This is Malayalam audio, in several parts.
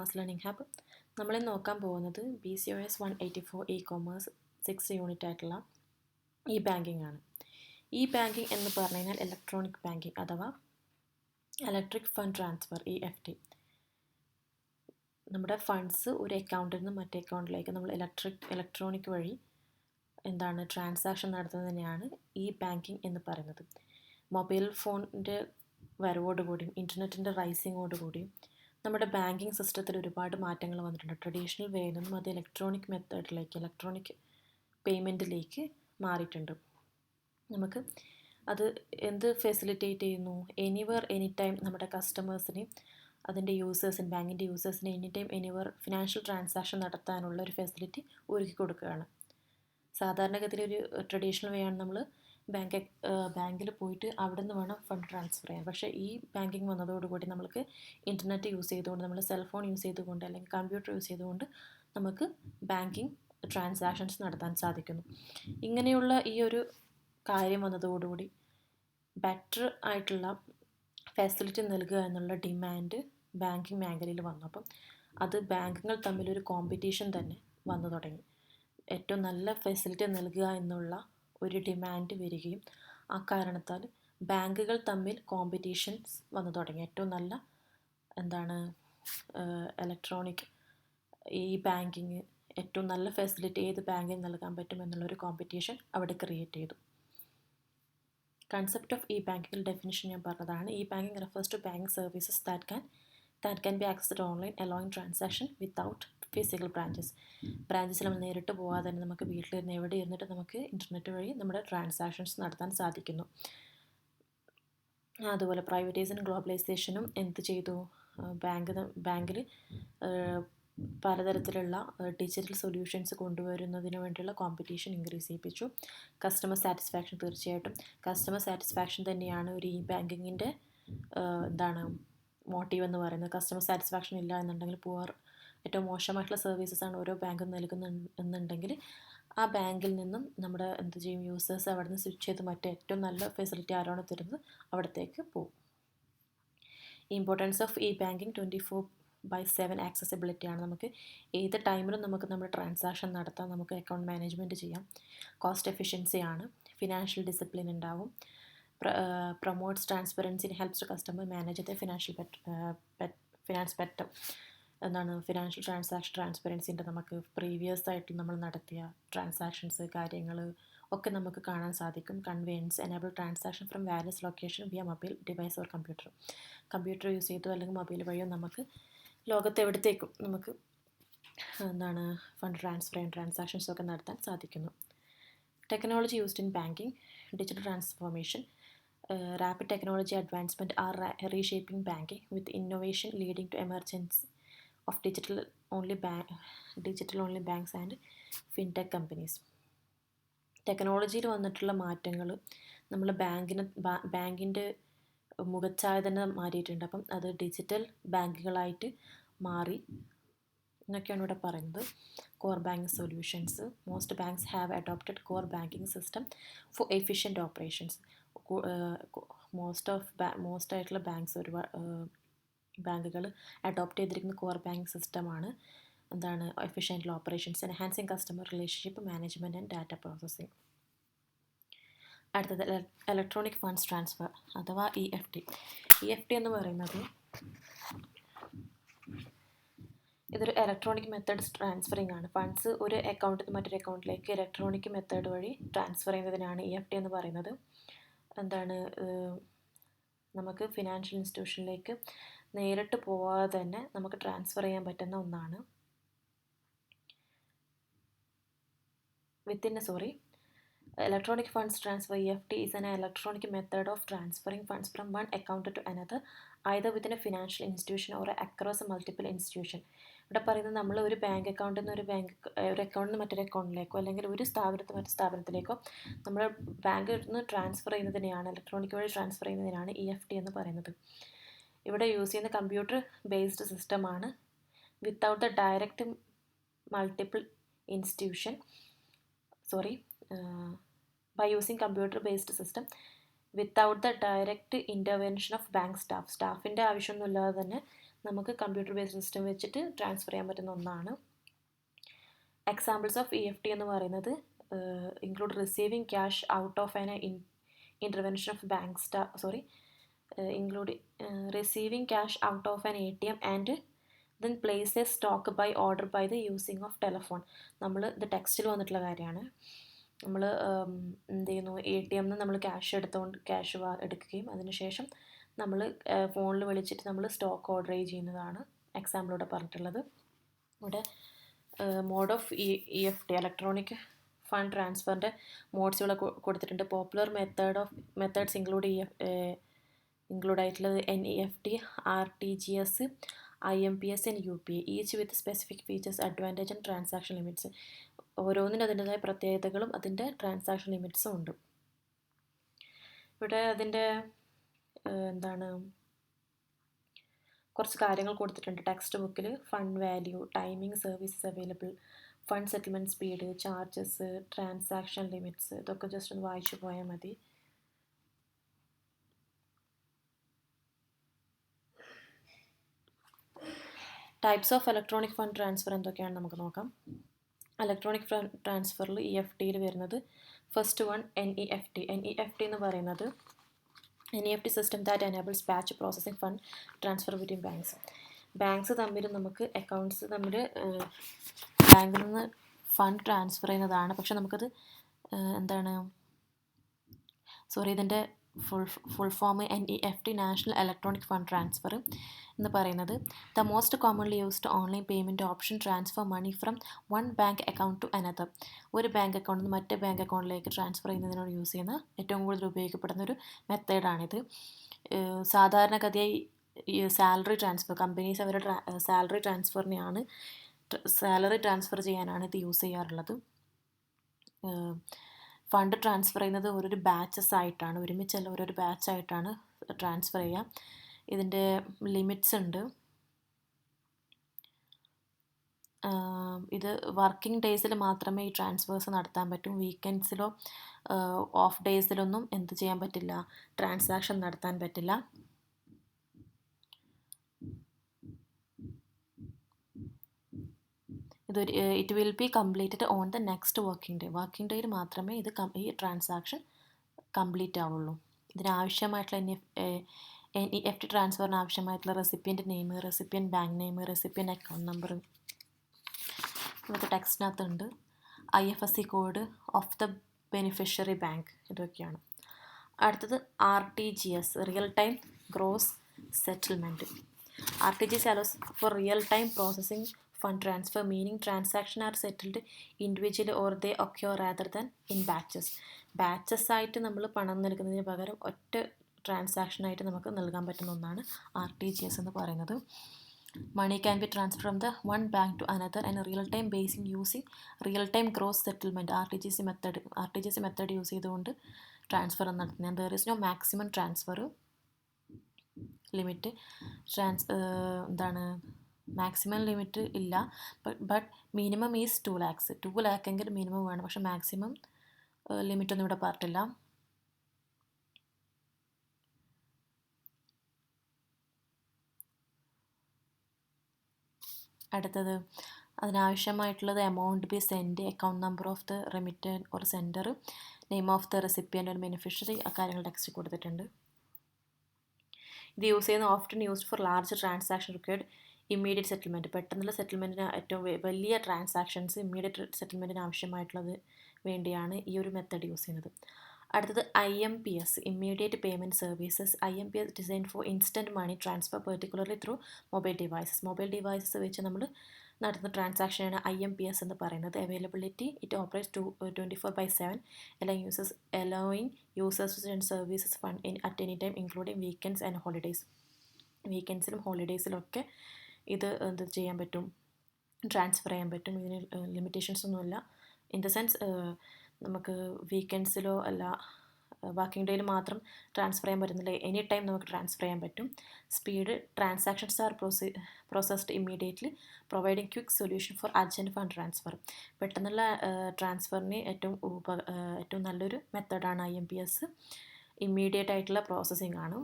Mass learning hub. നമ്മൾ നോക്കാൻ പോകുന്നത് BCOS 184 ഇ-കൊമേഴ്സ് 6 യൂണിറ്റ് ആയിട്ടുള്ള ഇ ബാങ്കിങ് ആണ്. ഇ ബാങ്കിങ് എന്ന് പറഞ്ഞു കഴിഞ്ഞാൽ ഇലക്ട്രോണിക് ബാങ്കിങ് അഥവാ ഇലക്ട്രിക് ഫണ്ട് ട്രാൻസ്ഫർ EFT. നമ്മുടെ ഫണ്ട്സ് ഒരു അക്കൗണ്ടിൽ നിന്ന് മറ്റേ അക്കൗണ്ടിലേക്ക് നമ്മൾ ഇലക്ട്രോണിക് വഴി ട്രാൻസാക്ഷൻ നടത്തുന്നതിനെയാണ് ഇ ബാങ്കിങ് എന്ന് പറയുന്നത്. മൊബൈൽ ഫോണിൻ്റെ വരവോടുകൂടിയും ഇൻ്റർനെറ്റിൻ്റെ റൈസിങ്ങോടുകൂടിയും നമ്മുടെ ബാങ്കിങ് സിസ്റ്റത്തിൽ ഒരുപാട് മാറ്റങ്ങൾ വന്നിട്ടുണ്ട്. ട്രഡീഷണൽ വേയിൽ നിന്നും അത് ഇലക്ട്രോണിക് മെത്തേഡിലേക്ക്, ഇലക്ട്രോണിക് പേയ്മെൻറ്റിലേക്ക് മാറിയിട്ടുണ്ട്. നമുക്ക് അത് എന്ത് ഫെസിലിറ്റേറ്റ് ചെയ്യുന്നു? എനിവർ എനി ടൈം നമ്മുടെ കസ്റ്റമേഴ്സിന്, അതിൻ്റെ യൂസേഴ്സിന്, ബാങ്കിൻ്റെ യൂസേഴ്സിന് any time anywhere financial transaction നടത്താനുള്ള ഒരു ഫെസിലിറ്റി ഒരുക്കി കൊടുക്കുകയാണ്. സാധാരണഗതിയിൽ ഒരു ട്രഡീഷണൽ വേ ആണ് നമ്മൾ ബാങ്കിൽ പോയിട്ട് അവിടെ നിന്ന് വേണം ഫണ്ട് ട്രാൻസ്ഫർ ചെയ്യാൻ. പക്ഷേ ഈ ബാങ്കിങ് വന്നതോടുകൂടി നമുക്ക് ഇൻ്റർനെറ്റ് യൂസ് ചെയ്തുകൊണ്ട്, നമ്മൾ സെൽഫോൺ യൂസ് ചെയ്തുകൊണ്ട് അല്ലെങ്കിൽ കമ്പ്യൂട്ടർ യൂസ് ചെയ്തുകൊണ്ട് നമുക്ക് ബാങ്കിങ് ട്രാൻസാക്ഷൻസ് നടത്താൻ സാധിക്കുന്നു. ഇങ്ങനെയുള്ള ഈ ഒരു കാര്യം വന്നതോടുകൂടി ബെറ്റർ ആയിട്ടുള്ള ഫെസിലിറ്റി നൽകുക എന്നുള്ള ഡിമാൻഡ് ബാങ്കിങ് മേഖലയിൽ വന്നു. അപ്പം അത് ബാങ്കുകൾ തമ്മിലൊരു കോമ്പറ്റീഷൻ തന്നെ വന്നു തുടങ്ങി. ഏറ്റവും നല്ല ഫെസിലിറ്റി നൽകുക എന്നുള്ള ഒരു ഡിമാൻഡ് വരികയും ആ കാരണത്താൽ ബാങ്കുകൾ തമ്മിൽ കോമ്പറ്റീഷൻസ് വന്നു തുടങ്ങി. ഏറ്റവും നല്ല ഇലക്ട്രോണിക് ഈ ബാങ്കിങ്, ഏറ്റവും നല്ല ഫെസിലിറ്റി ഏത് ബാങ്കിന് നൽകാൻ പറ്റും എന്നുള്ളൊരു കോമ്പറ്റീഷൻ അവിടെ ക്രിയേറ്റ് ചെയ്തു. കൺസെപ്റ്റ് ഓഫ് ഇ ബാങ്കിങ്ങിൽ ഡെഫിനിഷൻ ഞാൻ പറഞ്ഞതാണ്. E banking refers to banking services that can be accessed online, allowing transaction without physical ബ്രാഞ്ചസിൽ നമ്മൾ നേരിട്ട് പോകാതെ തന്നെ നമുക്ക് വീട്ടിലിരുന്ന് എവിടെ ഇരുന്നിട്ട് നമുക്ക് ഇൻ്റർനെറ്റ് വഴി നമ്മുടെ ട്രാൻസാക്ഷൻസ് നടത്താൻ സാധിക്കുന്നു. അതുപോലെ പ്രൈവറ്റൈസേഷനും ഗ്ലോബലൈസേഷനും എന്ത് ചെയ്തു? ബാങ്കിൽ പലതരത്തിലുള്ള ഡിജിറ്റൽ സൊല്യൂഷൻസ് കൊണ്ടുവരുന്നതിന് വേണ്ടിയുള്ള കോമ്പറ്റീഷൻ ഇൻക്രീസ് ചെയ്യിപ്പിച്ചു. കസ്റ്റമർ സാറ്റിസ്ഫാക്ഷൻ, തീർച്ചയായിട്ടും കസ്റ്റമർ സാറ്റിസ്ഫാക്ഷൻ തന്നെയാണ് ഒരു ഇ ബാങ്കിങ്ങിൻ്റെ മോട്ടീവ് എന്ന് പറയുന്നത്. കസ്റ്റമർ സാറ്റിസ്ഫാക്ഷൻ ഇല്ല എന്നുണ്ടെങ്കിൽ ഏറ്റവും മോശമായിട്ടുള്ള സർവീസസാണ് ഓരോ ബാങ്കും നൽകുന്നുണ്ടെങ്കിൽ ആ ബാങ്കിൽ നിന്നും നമ്മുടെ യൂസേഴ്സ് അവിടെ നിന്ന് സ്വിച്ച് ചെയ്ത് മറ്റേ ഏറ്റവും നല്ല ഫെസിലിറ്റി ആരാണോ തരുന്നത് അവിടത്തേക്ക് പോകും. ഇമ്പോർട്ടൻസ് ഓഫ് ഇ ബാങ്കിങ് 24/7 ആക്സസിബിലിറ്റിയാണ്. നമുക്ക് ഏത് ടൈമിലും നമുക്ക് നമ്മുടെ ട്രാൻസാക്ഷൻ നടത്താം, നമുക്ക് അക്കൗണ്ട് മാനേജ്മെൻറ്റ് ചെയ്യാം. കോസ്റ്റ് എഫിഷ്യൻസിയാണ്. ഫിനാൻഷ്യൽ ഡിസിപ്ലിൻ ഉണ്ടാവും. Promotes transparency, helps to customer manage the finance better. Financial ട്രാൻസ്പെറൻസിൻ്റെ നമുക്ക് പ്രീവിയസ് ആയിട്ട് നമ്മൾ നടത്തിയ ട്രാൻസാക്ഷൻസ്, കാര്യങ്ങൾ ഒക്കെ നമുക്ക് കാണാൻ സാധിക്കും. Convenience, enable transaction from various location via mobile device or computer use ചെയ്തോ അല്ലെങ്കിൽ മൊബൈൽ വഴിയോ നമുക്ക് ലോകത്തെവിടത്തേക്കും നമുക്ക് ഫണ്ട് ട്രാൻസ്ഫർ ചെയ്യാൻ, ട്രാൻസാക്ഷൻസ് ഒക്കെ നടത്താൻ സാധിക്കുന്നു. Technology used in banking, digital transformation, rapid technology advancement are reshaping banking with innovation leading to emergence of digital only banks and fintech companies. ടെക്നോളജിയിൽ വന്നിട്ടുള്ള മാറ്റങ്ങൾ നമ്മൾ ബാങ്കിൻ്റെ മുഖച്ഛായ തന്നെ മാറിയിട്ടുണ്ട്. അപ്പം അത് ഡിജിറ്റൽ ബാങ്കുകളായിട്ട് മാറി എന്നൊക്കെയാണ് ഇവിടെ പറയുന്നത്. Core banking solutions, most banks have adopted core banking system for efficient operations. Most ആയിട്ടുള്ള ബാങ്കുകൾ അഡോപ്റ്റ് ചെയ്തിരിക്കുന്ന കോർ ബാങ്കിങ് സിസ്റ്റമാണ് efficient operations, enhancing customer relationship management and data processing. അടുത്തത് ഇലക്ട്രോണിക് ഫണ്ട്സ് ട്രാൻസ്ഫർ അഥവാ EFT. EFT എന്ന് പറയുന്നത് ഇതൊരു ഇലക്ട്രോണിക് മെത്തേഡ് ട്രാൻസ്ഫറിങ് ആണ്. ഫണ്ട്സ് ഒരു അക്കൗണ്ടിൽ നിന്ന് മറ്റൊരു അക്കൗണ്ടിലേക്ക് ഇലക്ട്രോണിക് മെത്തേഡ് വഴി ട്രാൻസ്ഫർ ചെയ്യുന്നതിനാണ് EFT എന്ന് പറയുന്നത്. നമുക്ക് ഫിനാൻഷ്യൽ ഇൻസ്റ്റിറ്റ്യൂഷനിലേക്ക് നേരിട്ട് പോവാതെ തന്നെ നമുക്ക് ട്രാൻസ്ഫർ ചെയ്യാൻ പറ്റുന്ന ഒന്നാണ്. Electronic funds transfer EFT is an electronic method of transferring funds from one account to another, either within a financial institution or across a multiple institution. ഇവിടെ പറയുന്നത് നമ്മൾ ഒരു ബാങ്ക് അക്കൗണ്ടിൽ നിന്ന് ഒരു അക്കൗണ്ടിൽ നിന്ന് മറ്റൊരു അക്കൗണ്ടിലേക്കോ അല്ലെങ്കിൽ ഒരു സ്ഥാപനത്തിൽ മറ്റൊരു സ്ഥാപനത്തിലേക്കോ നമ്മൾ ബാങ്കിൽ നിന്ന് ട്രാൻസ്ഫർ ചെയ്യുന്നതിനെയാണ്, ഇലക്ട്രോണിക് വഴി ട്രാൻസ്ഫർ ചെയ്യുന്നതിനാണ് EFT എന്ന് പറയുന്നത്. ഇവിടെ യൂസ് ചെയ്യുന്ന കമ്പ്യൂട്ടർ ബേസ്ഡ് സിസ്റ്റമാണ്. Without the direct multiple institution by using computer-based system without the direct intervention of bank staff. സ്റ്റാഫിൻ്റെ ആവശ്യമൊന്നുമില്ലാതെ തന്നെ നമുക്ക് കമ്പ്യൂട്ടർ ബേസ്ഡ് സിസ്റ്റം വെച്ചിട്ട് ട്രാൻസ്ഫർ ചെയ്യാൻ പറ്റുന്ന ഒന്നാണ്. എക്സാമ്പിൾസ് ഓഫ് EFT എന്ന് പറയുന്നത് include receiving cash out of an intervention of bank staff, including receiving cash out of an ATM and then place a stock by order by the using of telephone. നമ്മൾ ഇത് ടെക്സ്റ്റിൽ വന്നിട്ടുള്ള കാര്യമാണ്. നമ്മൾ എന്ത് ചെയ്യുന്നു, ATM നമ്മൾ ക്യാഷ് എടുക്കുകയും അതിനുശേഷം നമ്മൾ ഫോണിൽ വിളിച്ചിട്ട് നമ്മൾ സ്റ്റോക്ക് ഓർഡർ ചെയ്യുന്നതാണ് എക്സാമ്പിളോടെ പറഞ്ഞിട്ടുള്ളത്. ഇവിടെ mode of EFT electronic fund ട്രാൻസ്ഫറിൻ്റെ മോഡ്സ് ഇവിടെ കൊടുത്തിട്ടുണ്ട്. പോപ്പുലർ മെത്തേഡ്സ് ഇൻക്ലൂഡ് ആയിട്ടുള്ളത് NEFT, RTGS, IMPS and UPI, each with specific features, advantage and transaction limits. ഓരോന്നിനും അതിൻ്റെതായ പ്രത്യേകതകളും അതിൻ്റെ ട്രാൻസാക്ഷൻ ലിമിറ്റ്സും ഉണ്ട്. ഇവിടെ അതിൻ്റെ കുറച്ച് കാര്യങ്ങൾ കൊടുത്തിട്ടുണ്ട് ടെക്സ്റ്റ് ബുക്കിൽ. Fund value, timing, services available, fund settlement speed, charges, transaction limits, ഇതൊക്കെ ജസ്റ്റ് ഒന്ന് വായിച്ചു പോയാൽ മതി. Types of electronic fund transfer എന്തൊക്കെയാണെന്ന് നമുക്ക് നോക്കാം. ഇലക്ട്രോണിക് ഫണ്ട് ട്രാൻസ്ഫറിൽ EFTയിൽ വരുന്നത് ഫസ്റ്റ് വൺ NEFT. NEFT എന്ന് പറയുന്നത് NEFT system that enables batch processing fund transfer between banks തമ്മിൽ നമുക്ക് അക്കൗണ്ട്സ് തമ്മിൽ ബാങ്കിൽ നിന്ന് ഫണ്ട് ട്രാൻസ്ഫർ ചെയ്യുന്നതാണ്. പക്ഷെ നമുക്കത് ഇതിൻ്റെ full form NEFT, national electronic fund transfer എന്ന് പറയുന്നത് the most commonly used online payment option transfer money from one bank account to another. ഒരു ബാങ്ക് അക്കൗണ്ടിൽ നിന്ന് മറ്റേ ബാങ്ക് അക്കൗണ്ടിലേക്ക് ട്രാൻസ്ഫർ ചെയ്യുന്നതിനോട് യൂസ് ചെയ്യുന്ന ഏറ്റവും കൂടുതൽ ഉപയോഗിക്കപ്പെടുന്ന ഒരു മെത്തേഡാണിത്. സാധാരണഗതിയായി സാലറി ട്രാൻസ്ഫർ, കമ്പനീസ് അവരുടെ സാലറി ട്രാൻസ്ഫർ ചെയ്യാനാണ് ഇത് യൂസ് ചെയ്യാറുള്ളത്. ഫണ്ട് ട്രാൻസ്ഫർ ചെയ്യുന്നത് ഓരോരോ ബാച്ചസ് ആയിട്ടാണ്, ഒരുമിച്ചല്ല ഓരോരോ ബാച്ചായിട്ടാണ് ട്രാൻസ്ഫർ ചെയ്യുക. ഇതിൻ്റെ ലിമിറ്റ്സ് ഉണ്ട്. ഇത് വർക്കിംഗ് ഡേയ്സിൽ മാത്രമേ ഈ ട്രാൻസ്ഫേഴ്സ് നടത്താൻ പറ്റും. വീക്കെൻഡ്സിലോ ഓഫ് ഡേയ്സിലൊന്നും എന്ത് ചെയ്യാൻ പറ്റില്ല, ട്രാൻസാക്ഷൻ നടത്താൻ പറ്റില്ല. It will be completed on the next working day. Working ഡേയിൽ മാത്രമേ ഈ ട്രാൻസാക്ഷൻ കംപ്ലീറ്റ് ആവുള്ളൂ. ഇതിനാവശ്യമായിട്ടുള്ള NEFT ട്രാൻസ്ഫറിന് ആവശ്യമായിട്ടുള്ള recipient name, recipient bank name, recipient account number ഇതൊക്കെ ടെക്സ്റ്റിനകത്തുണ്ട്. IFSC code of the beneficiary bank, ഇതൊക്കെയാണ്. അടുത്തത് RTGS, real time gross settlement. RTGS allows for real time processing fund transfer, meaning transactions are settled individually or they occur rather than in batches. Batches ആയിട്ട് നമ്മൾ പണം നൽകുന്നതിന് പകരം ഒറ്റ ട്രാൻസാക്ഷനായിട്ട് നമുക്ക് നൽകാൻ പറ്റുന്ന ഒന്നാണ് RTGS എന്ന് പറയുന്നത്. Money can be transfer from the one bank to another and real time basing using real time gross settlement. RTGS method use ചെയ്തുകൊണ്ട് ട്രാൻസ്ഫർ നടത്തുന്നത്. There is no maximum transfer limit. Maximum limit ഇല്ല. But minimum is 2 lakhs. 2 lakh എങ്കിൽ മിനിമം വേണം, പക്ഷെ മാക്സിമം ലിമിറ്റൊന്നും ഇവിടെ പറഞ്ഞിട്ടില്ല. അടുത്തത് അതിനാവശ്യമായിട്ടുള്ളത് amount be send, account number of the remitter or sender, name of the recipient or beneficiary, ആ കാര്യങ്ങൾ ടെക്സ്റ്റ് കൊടുത്തിട്ടുണ്ട്. ഇത് യൂസ് ചെയ്യുന്ന often used for large transaction required immediate settlement. പെട്ടെന്നുള്ള സെറ്റിൽമെൻറ്റിന് ഏറ്റവും വലിയ ട്രാൻസാക്ഷൻസ് ഇമ്മീഡിയറ്റ് സെറ്റിൽമെൻറ്റിന് ആവശ്യമായിട്ടുള്ളത് വേണ്ടിയാണ് ഈ ഒരു മെത്തേഡ് യൂസ് ചെയ്യുന്നത്. അടുത്തത് IMPS, immediate payment services. IMPS design for instant money transfer particularly through mobile devices വെച്ച് നമ്മൾ നടത്തുന്ന ട്രാൻസാക്ഷനാണ് IMPS എന്ന് പറയുന്നത്. Availability, it operates 24/7, allowing users to send services fund at any time including weekends and holidays. വീക്കെൻഡ്സിലും ഹോളിഡേയ്സിലൊക്കെ ഇത് എന്ത് ചെയ്യാൻ പറ്റും, ട്രാൻസ്ഫർ ചെയ്യാൻ പറ്റും. ഇതിന് ലിമിറ്റേഷൻസ് ഒന്നുമില്ല. ഇൻ ദ സെൻസ് നമുക്ക് വീക്കെൻഡ്സിലോ അല്ല വർക്കിംഗ് ഡേയിൽ മാത്രം ട്രാൻസ്ഫർ ചെയ്യാൻ പറ്റുന്നില്ല, എനി ടൈം നമുക്ക് ട്രാൻസ്ഫർ ചെയ്യാൻ പറ്റും. Speed, transactions are processed immediately, providing quick solution for urgent fund transfer. പെട്ടെന്നുള്ള ട്രാൻസ്ഫറിന് ഏറ്റവും നല്ലൊരു മെത്തേഡാണ് IMPS. ഇമ്മീഡിയറ്റ് ആയിട്ടുള്ള പ്രോസസ്സിംഗ് ആണ്.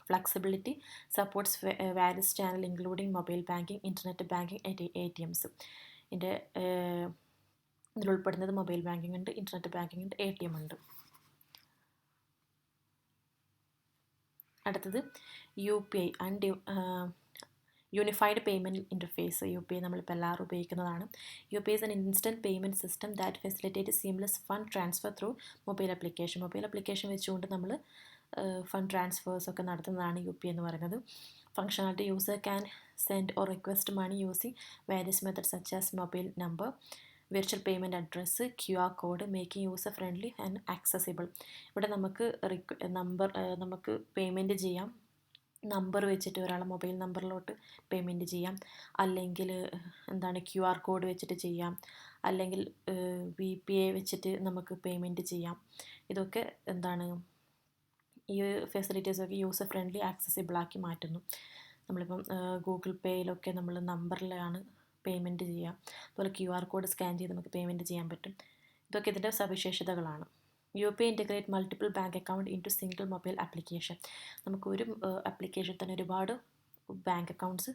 Flexibility supports various channel including mobile banking, internet banking, ATMs. ഇതിൻ്റെ ഇതിലുൾപ്പെടുന്നത് മൊബൈൽ ബാങ്കിങ് ഉണ്ട്, ഇൻ്റർനെറ്റ് ബാങ്കിങ് ഉണ്ട്, ATM ഉണ്ട്. അടുത്തത് UPI unified payment interface. UPI നമ്മളിപ്പോൾ എല്ലാവരും ഉപയോഗിക്കുന്നതാണ്. UPI is an instant payment system that facilitates seamless fund transfer through mobile application. Mobile application വെച്ചുകൊണ്ട് നമ്മൾ ഫണ്ട് ട്രാൻസ്ഫേഴ്സ് ഒക്കെ നടത്തുന്നതാണ് UPI എന്ന് പറയുന്നത്. Functionality: user can send or request money using various methods such as mobile number, virtual payment address, QR code, making user friendly and accessible. ഇവിടെ നമുക്ക് പേയ്മെൻറ്റ് ചെയ്യാം. നമ്പർ വെച്ചിട്ട് ഒരാളെ മൊബൈൽ നമ്പറിലോട്ട് പേയ്മെൻറ്റ് ചെയ്യാം, അല്ലെങ്കിൽ QR കോഡ് വെച്ചിട്ട് ചെയ്യാം, അല്ലെങ്കിൽ VPA വെച്ചിട്ട് നമുക്ക് പേയ്മെൻറ്റ് ചെയ്യാം. ഇതൊക്കെ ഈ ഫെസിലിറ്റീസൊക്കെ യൂസർ ഫ്രണ്ട്ലി ആക്സസിബിളാക്കി മാറ്റുന്നു. നമ്മളിപ്പം ഗൂഗിൾ പേയിലൊക്കെ നമ്മൾ നമ്പറിലാണ് പേയ്മെൻറ്റ് ചെയ്യുക. അതുപോലെ QR കോഡ് സ്കാൻ ചെയ്ത് നമുക്ക് പേയ്മെൻറ്റ് ചെയ്യാൻ പറ്റും. ഇതൊക്കെ ഇതിൻ്റെ സവിശേഷതകളാണ്. UPI integrate multiple bank account into single mobile application. നമുക്ക് ഒരു ആപ്ലിക്കേഷൻ തന്നെ ഒരുപാട് ബാങ്ക് അക്കൗണ്ട്സ്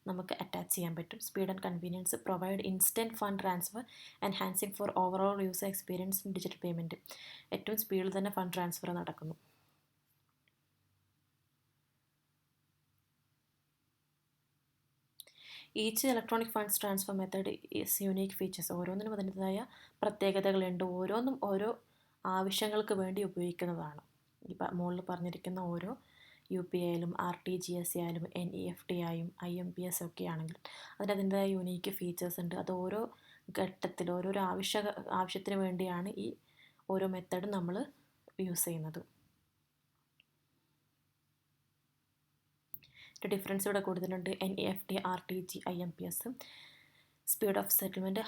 നമുക്ക് അറ്റാച്ച് ചെയ്യാൻ പറ്റും. Speed and convenience: provide instant fund transfer enhancing four overall user experience in digital payment. ഏറ്റവും സ്പീഡിൽ തന്നെ ഫണ്ട് ട്രാൻസ്ഫർ നടക്കുന്നു. Each electronic funds transfer method is unique features. ഓരോന്നിനും അതിൻ്റെതായ പ്രത്യേകതകളുണ്ട്. ഓരോന്നും ഓരോ ആവശ്യങ്ങൾക്ക് വേണ്ടി ഉപയോഗിക്കുന്നതാണ്. ഈ മുകളിൽ പറഞ്ഞിരിക്കുന്ന ഓരോ UPI ആയാലും RTGS ആയാലും NEFT ആയും IMPS ഒക്കെ ആണെങ്കിൽ അതിൻ്റെതായ യൂണീക്ക് ഫീച്ചേഴ്സ് ഉണ്ട്. അത് ഓരോ ഘട്ടത്തിൽ ഓരോരോ ആവശ്യത്തിന് വേണ്ടിയാണ് ഈ ഓരോ മെത്തേഡും നമ്മൾ യൂസ് ചെയ്യുന്നത്. ഡിഫറൻസ് ഇവിടെ കൊടുത്തിട്ടുണ്ട്. NEFT, RTG, IMPS. Speed of settlement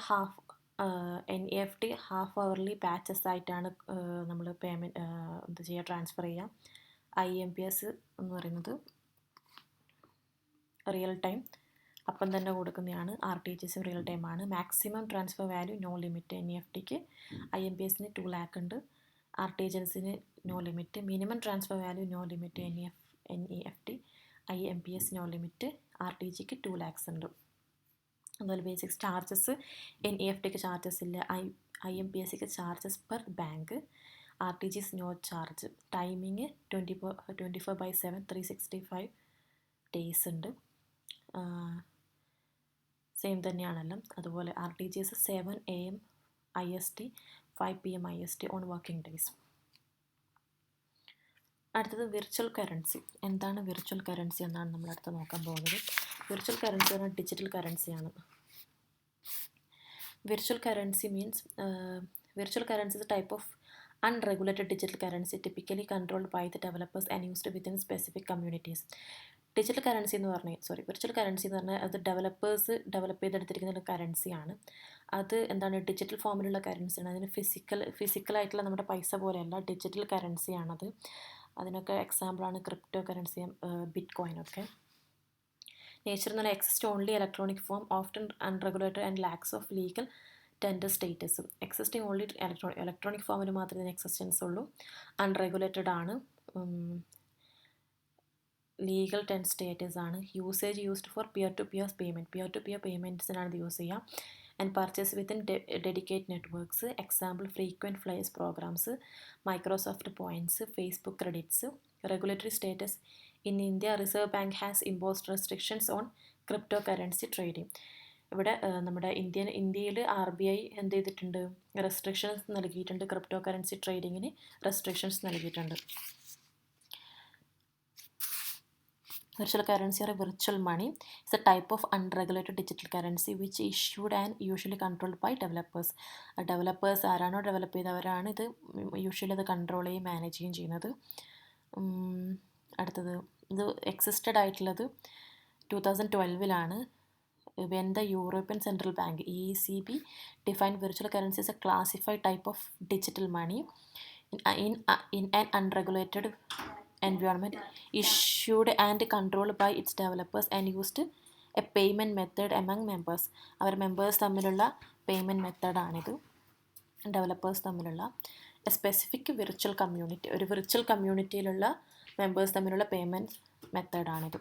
NEFT half hourly batches ആയിട്ടാണ് നമ്മൾ പേയ്മെൻറ്റ് ട്രാൻസ്ഫർ ചെയ്യുക. IMPS എന്ന് പറയുന്നത് റിയൽ ടൈം അപ്പം തന്നെ കൊടുക്കുന്നതാണ്. RTGS റിയൽ ടൈമാണ്. Maximum transfer value no limit. NEFTക്ക് IMPSന് 2 lakh ഉണ്ട്, RTGSന് no limit. Minimum transfer value no limit NEFT, IMPS no limit, RTGക്ക് 2 lakhs ഉണ്ട്. അതുപോലെ ബേസിക്സ് ചാർജസ്: NEFTക്ക് ചാർജസ് ഇല്ല, IMPSക്ക് charges per bank, RTGS no charge. Timing 24/7 365 days ഉണ്ട്. സെയിം തന്നെയാണല്ലോ. അതുപോലെ RTGS 7 AM IST 5 PM IST on working days. അടുത്തത് വിർച്വൽ കറൻസി. എന്താണ് വിർച്വൽ കറൻസി എന്നാണ് നമ്മൾ അടുത്ത് നോക്കാൻ പോകുന്നത്. വിർച്വൽ കറൻസി പറഞ്ഞാൽ ഡിജിറ്റൽ കറൻസിയാണ്. Virtual currency means virtual currency is a type of unregulated digital currency typically controlled by the developers and used within specific communities. Virtual currency എന്ന് പറഞ്ഞാൽ അത് ഡെവലപ്പേഴ്സ് ഡെവലപ്പ് ചെയ്തെടുത്തിരിക്കുന്ന ഒരു കറൻസിയാണ്. അത് ഡിജിറ്റൽ ഫോമിലുള്ള കറൻസിയാണ്. അതിന് ഫിസിക്കലായിട്ടുള്ള നമ്മുടെ പൈസ പോലെയല്ല, ഡിജിറ്റൽ കറൻസിയാണത്. അതിനൊക്കെ എക്സാമ്പിളാണ് ക്രിപ്റ്റോ കറൻസി, ബിറ്റ് കോയിൻ ഒക്കെ. നേച്ചർ എന്ന് പറഞ്ഞാൽ exist only electronic form, often unregulated and lacks of legal tender status. Existing only electronic ഫോമിൽ മാത്രമേ ഇതിന് എക്സിസ്റ്റൻസ് ഉള്ളൂ. അൺറെഗുലേറ്റഡ് ആണ്, ലീഗൽ ടെൻഡർ സ്റ്റേറ്റസ് ആണ്. Usage used for peer to peer പേയ്മെൻറ്റ്സിനാണ് ഇത് യൂസ് ചെയ്യുക. And purchase within dedicate networks. Example frequent flyers programs, Microsoft points, Facebook credits. Regulatory status: in India Reserve Bank has imposed restrictions on crypto currency trading. ഇവിടെ നമ്മുടെ ഇന്ത്യയിൽ RBI എന്ത് ചെയ്തിട്ടുണ്ട്? റെസ്ട്രിക്ഷൻസ് നൽകിയിട്ടുണ്ട്. ക്രിപ്റ്റോ കറൻസി ട്രേഡിങ്ങിന് റെസ്ട്രിക്ഷൻസ് നൽകിയിട്ടുണ്ട്. Virtual currency or virtual money is a type of unregulated digital currency which is issued and usually controlled by developers. Developers ആരാണോ ഡെവലപ്പ് ചെയ്തവരാണ് ഇത് യൂഷ്വലി അത് കൺട്രോൾ ചെയ്യും മാനേജ് ചെയ്യുകയും ചെയ്യുന്നത്. അടുത്തത് ഇത് എക്സിസ്റ്റഡ് ആയിട്ടുള്ളത് 2012 when the European Central Bank ECB defined virtual currency as a classified type of digital money in an unregulated environment, issued and controlled by its developers and used a payment method among members. അവർ മെമ്പേഴ്സ് തമ്മിലുള്ള പേയ്മെൻറ്റ് മെത്തേഡാണിത്, ഡെവലപ്പേഴ്സ് തമ്മിലുള്ള. എ സ്പെസിഫിക് വിർച്വൽ കമ്മ്യൂണിറ്റി, ഒരു വിർച്വൽ കമ്മ്യൂണിറ്റിയിലുള്ള മെമ്പേഴ്സ് തമ്മിലുള്ള പേയ്മെൻറ്റ് മെത്തേഡാണിത്.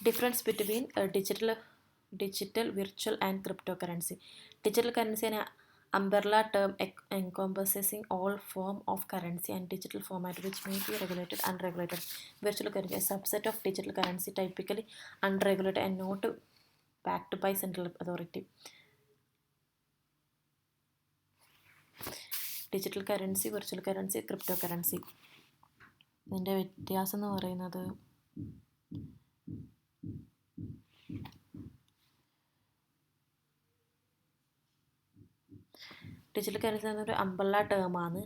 Difference between digital, virtual and cryptocurrency. Digital currency an umbrella term encompassing all form of currency and digital format which may be regulated, unregulated. Virtual currency, a subset of digital currency, typically unregulated and not backed by central authority. Digital currency, virtual currency, crypto currency. ഇതിൻ്റെ വ്യത്യാസം എന്ന് പറയുന്നത് ഡിജിറ്റൽ കറൻസി എന്നൊരു അംബ്രല്ല ടേമാണ്.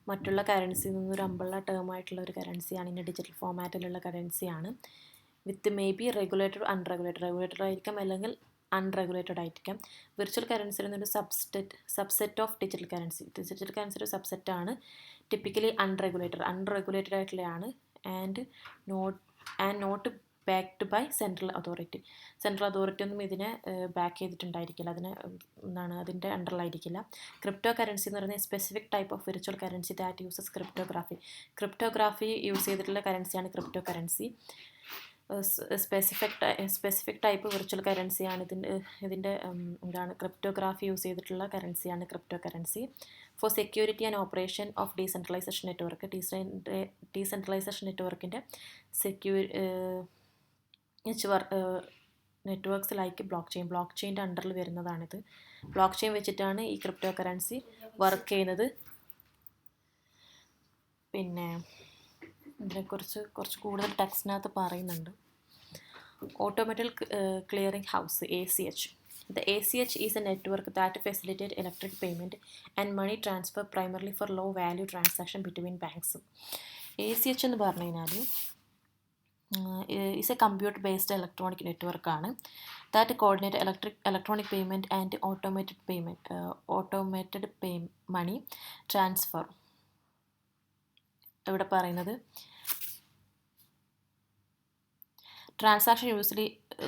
മറ്റുള്ള കറൻസിയിൽ നിന്നൊരു അംബ്രല്ല ടേമായിട്ടുള്ള ഒരു കറൻസിയാണ്. ഇങ്ങനെ ഡിജിറ്റൽ ഫോമാറ്റിലുള്ള കറൻസിയാണ്. With may be regulated, unregulated. Regulated ആയിരിക്കാം അല്ലെങ്കിൽ അൺറെഗുലേറ്റഡ് ആയിരിക്കാം. വിർച്വൽ കറൻസി എന്നൊരു subset of digital currency. Digital currency ഒരു സബ്സെറ്റാണ്. ടിപ്പിക്കലി അൺറെഗുലേറ്റഡ് ആയിട്ടുള്ളതാണ് and not backed by central authority. Central authority ഒന്നും ഇതിനെ ബാക്ക് ചെയ്തിട്ടുണ്ടായിരിക്കില്ല, അതിൻ്റെ അണ്ടറിലായിരിക്കില്ല. ക്രിപ്റ്റോ കറൻസി എന്ന് പറയുന്നത് specific type of virtual currency that uses cryptography use ചെയ്തിട്ടുള്ള കറൻസിയാണ് crypto currency. Specific type virtual കറൻസിയാണ് ഇതിൻ്റെ ക്രിപ്റ്റോഗ്രാഫി യൂസ് ചെയ്തിട്ടുള്ള കറൻസിയാണ് crypto currency. For security and operation of decentralisation network. Decentralisation നെറ്റ്വർക്കിൻ്റെ നെറ്റ്വർക്ക്സ് ലൈക്ക് ബ്ലോക്ക് ചെയിൻ്റെ അണ്ടറിൽ വരുന്നതാണിത്. ബ്ലോക്ക് ചെയിൻ വെച്ചിട്ടാണ് ഈ ക്രിപ്റ്റോ കറൻസി വർക്ക് ചെയ്യുന്നത്. പിന്നെ ഇതിനെക്കുറിച്ച് കുറച്ച് കൂടുതൽ ടെക്സ്റ്റിനകത്ത് പറയുന്നുണ്ട്. Automatic clearing house, ACH. The ACH is a network that facilitates electric payment and money transfer primarily for low value transaction between banks. ACH എന്ന് പറഞ്ഞു കഴിഞ്ഞാൽ is a computer based electronic network ആണ്. that coordinate electronic payment and automated money transfer. ഇവിടെ പറയുന്നത് ട്രാൻസാക്ഷൻ യൂസ്വലി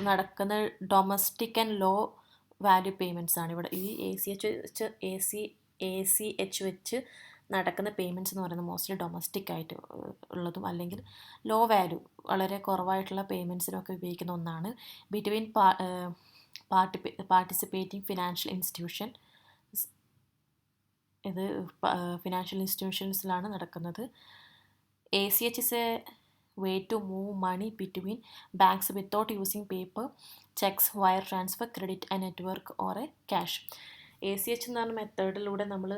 നടക്കുന്ന domestic and low value payments ആണ്. ഇവിടെ ഈ ACH വെച്ച് നടക്കുന്ന പേയ്മെൻറ്റ്സ് എന്ന് പറയുന്നത് മോസ്റ്റ്ലി ഡൊമസ്റ്റിക് ആയിട്ട് ഉള്ളതും അല്ലെങ്കിൽ ലോ വാല്യൂ വളരെ കുറവായിട്ടുള്ള പേയ്മെൻറ്റ്സിനൊക്കെ ഉപയോഗിക്കുന്ന ഒന്നാണ്. Between participating financial institution. ഇത് ഫിനാൻഷ്യൽ ഇൻസ്റ്റിറ്റ്യൂഷൻസിലാണ് നടക്കുന്നത്. ACH is a way to move money between banks without using paper, checks, wire transfer, credit, a network or a cash. ACH എന്ന് പറഞ്ഞ മെത്തേഡിലൂടെ നമ്മൾ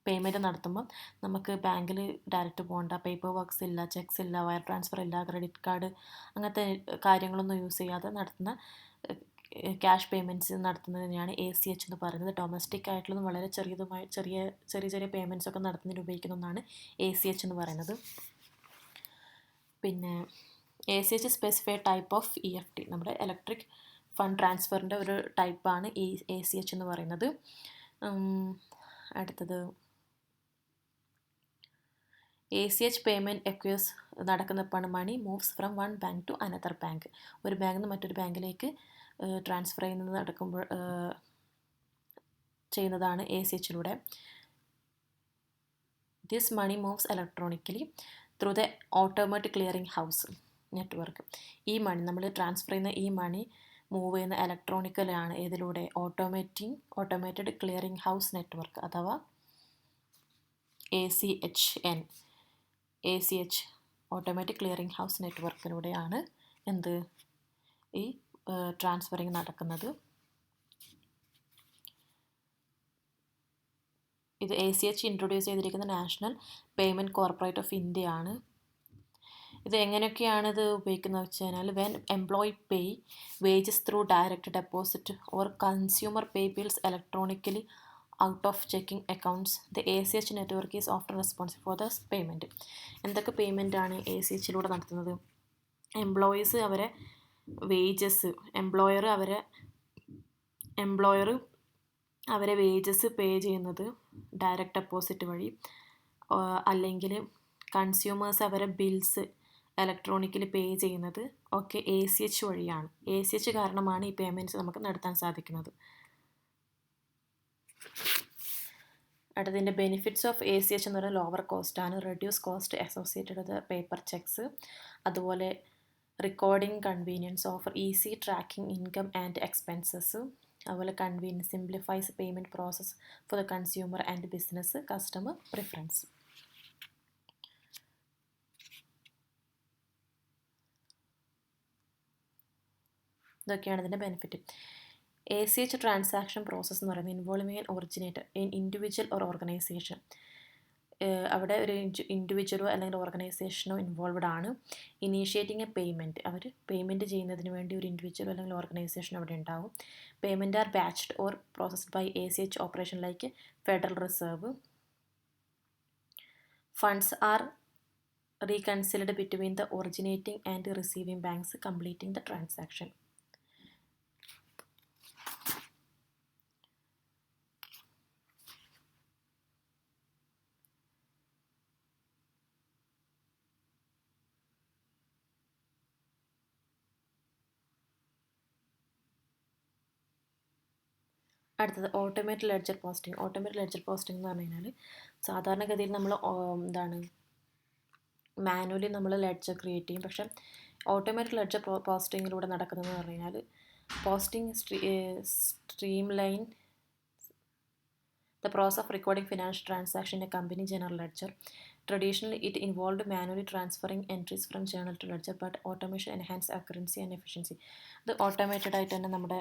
പേയ്മെൻറ്റ് നടത്തുമ്പം നമുക്ക് ബാങ്കിൽ ഡയറക്റ്റ് പോകണ്ട, പേപ്പർ വർക്ക്സ് ഇല്ല, ചെക്സ് ഇല്ല, വയർ ട്രാൻസ്ഫർ ഇല്ല, ക്രെഡിറ്റ് കാർഡ് അങ്ങനത്തെ കാര്യങ്ങളൊന്നും യൂസ് ചെയ്യാതെ നടത്തുന്ന ക്യാഷ് പേയ്മെൻറ്റ്സ് നടത്തുന്നതിനെയാണ് ACH എന്ന് പറയുന്നത്. ഡൊമസ്റ്റിക് ആയിട്ടുള്ളതും വളരെ ചെറിയ പേയ്മെൻറ്റ്സ് ഒക്കെ നടത്തുന്നതിന് ഉപയോഗിക്കുന്ന ഒന്നാണ് ACH എന്ന് പറയുന്നത്. പിന്നെ ACH specified type of EFT, നമ്മുടെ ഇലക്ട്രിക് ഫണ്ട് ട്രാൻസ്ഫറിൻ്റെ ഒരു ടൈപ്പാണ് ഈ ACH എന്ന് പറയുന്നത്. അടുത്തത് ACH പേയ്മെൻറ്റ് എക്വേഴ്സ് നടക്കുന്നപ്പോഴാണ് money moves from one bank to another bank. ഒരു ബാങ്കിൽ നിന്ന് മറ്റൊരു ബാങ്കിലേക്ക് ട്രാൻസ്ഫർ ചെയ്യുന്നതാണ് ACHലൂടെ. This money moves electronically through the automatic clearing house network. ഈ മണി നമ്മൾ ട്രാൻസ്ഫർ ചെയ്യുന്ന ഈ മണി മൂവ് ചെയ്യുന്ന ഇലക്ട്രോണിക്കലാണ്. ഇതിലൂടെ ഓട്ടോമേറ്റഡ് ക്ലിയറിംഗ് ഹൗസ് നെറ്റ്വർക്ക് അഥവാ ACH ഓട്ടോമാറ്റിക് ക്ലിയറിംഗ് ഹൗസ് നെറ്റ്വർക്കിലൂടെയാണ് ഈ ട്രാൻസ്ഫറിങ് നടക്കുന്നത്. ഇത് ACH ഇൻട്രൊഡ്യൂസ് ചെയ്തിരിക്കുന്ന national payment corporate of India ആണ്. ഇത് എങ്ങനെയൊക്കെയാണ് ഇത് ഉപയോഗിക്കുന്നത് വെച്ച് കഴിഞ്ഞാൽ when employee pay wages through direct deposit or consumer pay bills electronically out of checking accounts the ACH network is often responsible for the payment. എന്തൊക്കെ പേയ്മെൻറ്റാണ് ACHലൂടെ നടത്തുന്നത്? എംപ്ലോയീസ് അവരെ വേജസ്, എംപ്ലോയർ അവരെ വേജസ് പേ ചെയ്യുന്നത് ഡയറക്റ്റ് ഡെപ്പോസിറ്റ് വഴി, അല്ലെങ്കിൽ കൺസ്യൂമേഴ്സ് അവരെ ബിൽസ് ഇലക്ട്രോണിക്കലി പേ ചെയ്യുന്നത് ഒക്കെ ACH വഴിയാണ്. ACH കാരണമാണ് ഈ പേയ്മെൻറ്റ്സ് നമുക്ക് നടത്താൻ സാധിക്കുന്നത്. അടുത്തതിൻ്റെ ബെനിഫിറ്റ്സ് ഓഫ് ACH എന്ന് പറയുന്നത് ലോവർ കോസ്റ്റാണ്, reduce cost associated with paper cheques, അതുപോലെ recording convenience, offer easy tracking income and expenses, അതുപോലെ convenience, simplifies payment process for the consumer and business, customer preference. ഇതൊക്കെയാണ് ഇതിൻ്റെ ബെനിഫിറ്റ്. ACH ട്രാൻസാക്ഷൻ പ്രോസസ്സ് എന്ന് പറയുന്നത് involving an originator in individual or organisation. അവിടെ ഒരു ഇൻഡിവിജ്വലോ അല്ലെങ്കിൽ ഓർഗനൈസേഷനോ ഇൻവോൾവ്ഡ് ആണ്. ഇനീഷ്യേറ്റിംഗ് എ പേയ്മെൻറ്റ്, അവർ പേയ്മെൻറ്റ് ചെയ്യുന്നതിന് വേണ്ടി ഒരു ഇൻഡിവിജ്വലോ അല്ലെങ്കിൽ ഓർഗനൈസേഷൻ അവിടെ ഉണ്ടാവും. Payment R ബാച്ച്ഡ് or processed by ACH operation like Federal Reserve. Funds are reconciled between the originating and receiving banks completing the transaction. അടുത്തത് automated ledger posting. Automated ledger posting എന്ന് പറഞ്ഞു കഴിഞ്ഞാൽ സാധാരണഗതിയിൽ നമ്മൾ മാനുവലി നമ്മൾ ലെഡ്ജർ ക്രിയേറ്റ് ചെയ്യും. പക്ഷേ ഓട്ടോമേറ്റഡ് ലെഡ്ജർ പോസ്റ്റിങ്ങിലൂടെ നടക്കുന്നതെന്ന് പറഞ്ഞു കഴിഞ്ഞാൽ posting stream line the process of recording financial transaction in a company general ledger. Traditionally, it involved manually transferring entries from journal to ledger, but automation enhanced accuracy and efficiency. ഇത് ഓട്ടോമേറ്റഡ് ആയിട്ട് തന്നെ നമ്മുടെ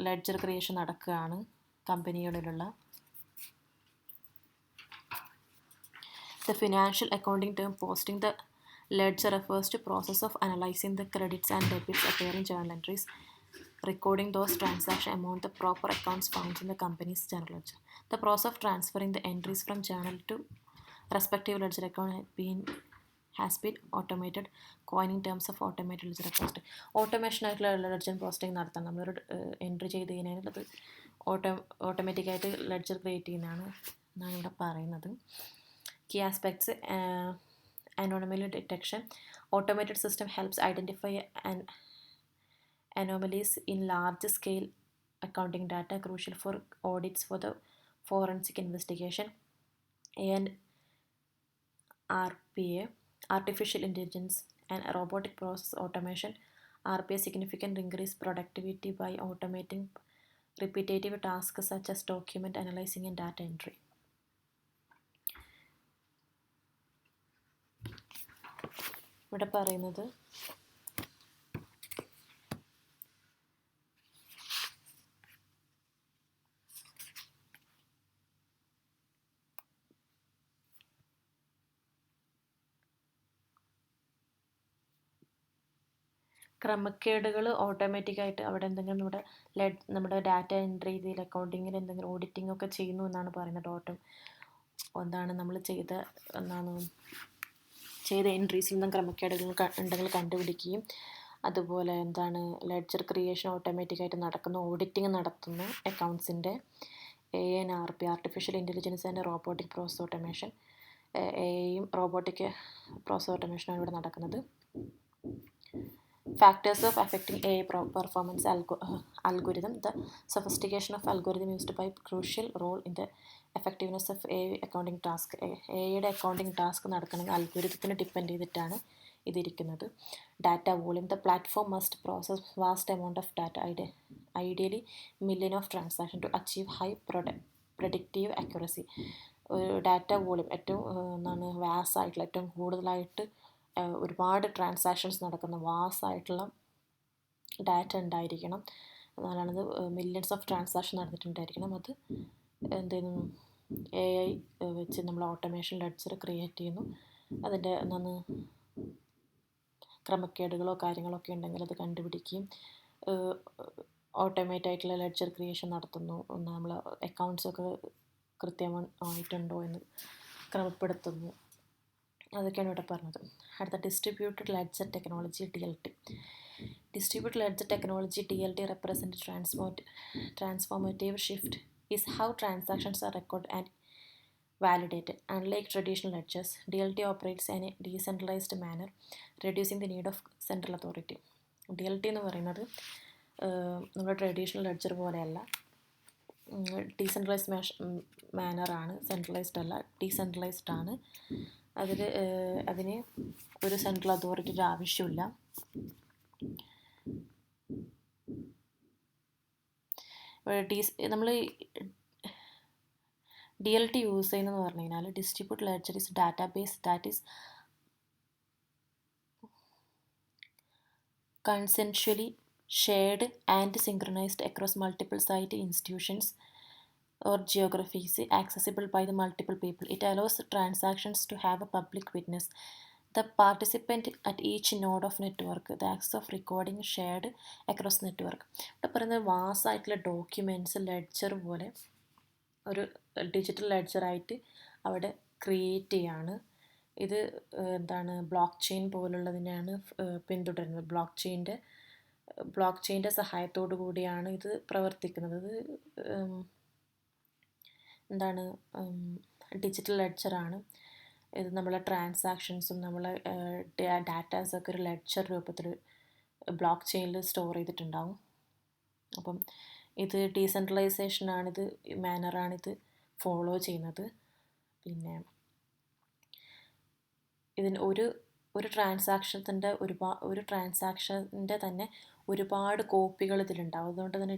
ലെഡ്ജർ ക്രിയേഷൻ നടക്കുകയാണ് കമ്പനികളിലുള്ള. The financial accounting term posting the ledger refers to process of analyzing the credits and debits appearing journal entries, recording those transactions among the proper accounts found in the company's journal ledger. The process of transferring the entries from journal to respective ledger account has been automated, coining terms of automated ledger posting. Automation ആയിട്ടുള്ള ലെഡ്ജർ പോസ്റ്റിംഗ് നടത്താൻ നമ്മളൊരു എൻട്രി ചെയ്ത് കഴിഞ്ഞാൽ അത് ഓട്ടോമാറ്റിക്കായിട്ട് ലെഡ്ജർ ക്രിയേറ്റ് ചെയ്യുന്നതാണ് എന്നാണ് ഇവിടെ പറയുന്നത്. Key aspects: anomaly detection. Automated system helps identify anomalies in large-scale accounting data, crucial for audits for the forensic investigation. And RPA, artificial intelligence and robotic process automation. RPA significantly increase productivity by automating repetitive tasks such as document analyzing and data entry. ഇവിടെ പറയുന്നത് ക്രമക്കേടുകൾ ഓട്ടോമാറ്റിക്കായിട്ട് അവിടെ എന്തെങ്കിലും നമ്മുടെ ഡാറ്റ എൻട്രി ചെയ്തതിൽ അക്കൗണ്ടിങ്ങിൽ എന്തെങ്കിലും ഓഡിറ്റിംഗ് ഒക്കെ ചെയ്യുന്നു എന്നാണ് പറയുന്നത്. നമ്മൾ ചെയ്ത എൻട്രീസിൽ നിന്നും ക്രമക്കേടുകൾ ഉണ്ടെങ്കിൽ കണ്ടുപിടിക്കുകയും അതുപോലെ ലെഡ്ജർ ക്രിയേഷൻ ഓട്ടോമാറ്റിക്കായിട്ട് നടക്കുന്നു, ഓഡിറ്റിംഗ് നടത്തുന്നു അക്കൗണ്ട്സിൻ്റെ. ANRP, artificial intelligence and robotic process automation. AIയും റോബോട്ടിക് പ്രോസസ് ഓട്ടോമേഷനാണ് ഇവിടെ നടക്കുന്നത്. Factors of affecting AI performance algorithm. The sophistication of algorithm used by crucial role in the effectiveness of AI accounting task. AIയുടെ അക്കൗണ്ടിങ് ടാസ്ക് നടക്കണമെങ്കിൽ അൽഗോരിതത്തിനെ ഡിപ്പെൻഡ് ചെയ്തിട്ടാണ് ഇതിരിക്കുന്നത്. Data volume. The platform must process vast amount of data, ideally million of transactions, to achieve high predictive accuracy. Data volume ഏറ്റവും വാസായിട്ടുള്ള ഏറ്റവും കൂടുതലായിട്ട് ഒരുപാട് ട്രാൻസാക്ഷൻസ് നടക്കുന്ന വാസായിട്ടുള്ള ഡാറ്റ ഉണ്ടായിരിക്കണം. എന്നാലാണത് മില്യൺസ് ഓഫ് ട്രാൻസാക്ഷൻ നടന്നിട്ടുണ്ടായിരിക്കണം. അത് AI വെച്ച് നമ്മൾ ഓട്ടോമേഷൻ ലെഡ്ജർ ക്രിയേറ്റ് ചെയ്യുന്നു. അതിൻ്റെ ക്രമക്കേടുകളോ കാര്യങ്ങളോ ഒക്കെ ഉണ്ടെങ്കിൽ അത് കണ്ടുപിടിക്കുകയും ഓട്ടോമേറ്റ് ആയിട്ടുള്ള ലെഡ്ജർ ക്രിയേഷൻ നടത്തുന്നു. നമ്മൾ അക്കൗണ്ട്സൊക്കെ കൃത്യമായിട്ടുണ്ടോ എന്ന് ക്രമപ്പെടുത്തുന്നു. അതൊക്കെയാണ് ഇവിടെ പറഞ്ഞത്. അടുത്ത distributed ledger technology, DLT. Distributed ledger technology, DLT, represents transformative shift is how transactions are recorded and validated. Unlike traditional ledgers, DLT operates in a decentralized manner, reducing the need of central authority. DLT എന്ന് പറയുന്നത് നമ്മുടെ ട്രഡീഷണൽ ലെഡ്ജർ പോലെയല്ല. ഡീസെൻട്രലൈസ്ഡ് മാനറാണ്, സെൻട്രലൈസ്ഡ് അല്ല, ഡീസെൻട്രലൈസ്ഡ് ആണ്. അതിന് ഒരു സെൻട്രൽ അതോറിറ്റിയുടെ ആവശ്യമില്ല. നമ്മൾ DLT യൂസ് ചെയ്യുന്നതെന്ന് പറഞ്ഞു കഴിഞ്ഞാൽ distribute ledger is database that is consensually shared and synchronized across multiple site institutions or geographies accessible by the multiple people. It allows transactions to have a public witness. The participant at each node of network, the access of recording shared across network. ഇവിടെ പറയുന്നത് വാസായിട്ടുള്ള ഡോക്യുമെൻറ്റ്സ് ലെഡ്ജർ പോലെ ഒരു ഡിജിറ്റൽ ലെഡ്ജറായിട്ട് അവിടെ ക്രിയേറ്റ് ചെയ്യാണ്. ഇത് ബ്ലോക്ക് ചെയിൻ പോലുള്ളതിനെയാണ് പിന്തുടരുന്നത്. ബ്ലോക്ക് ചെയിൻ്റെ സഹായത്തോടു കൂടിയാണ് ഇത് പ്രവർത്തിക്കുന്നത്. ഇത് ഡിജിറ്റൽ ലെഡ്ജറാണ്. ഇത് നമ്മളെ ട്രാൻസാക്ഷൻസും നമ്മളെ ഡാറ്റാസൊക്കെ ഒരു ലെഡ്ജർ രൂപത്തിൽ ബ്ലോക്ക് ചെയിനിൽ സ്റ്റോർ ചെയ്തിട്ടുണ്ടാവും. അപ്പം ഇത് ഡീസെൻട്രലൈസേഷനാണിത്, മാനറാണിത് ഫോളോ ചെയ്യുന്നത്. പിന്നെ ഇതിന് ഒരു ട്രാൻസാക്ഷൻ്റെ തന്നെ ഒരുപാട് കോപ്പികൾ ഇതിലുണ്ടാവും. അതുകൊണ്ട് തന്നെ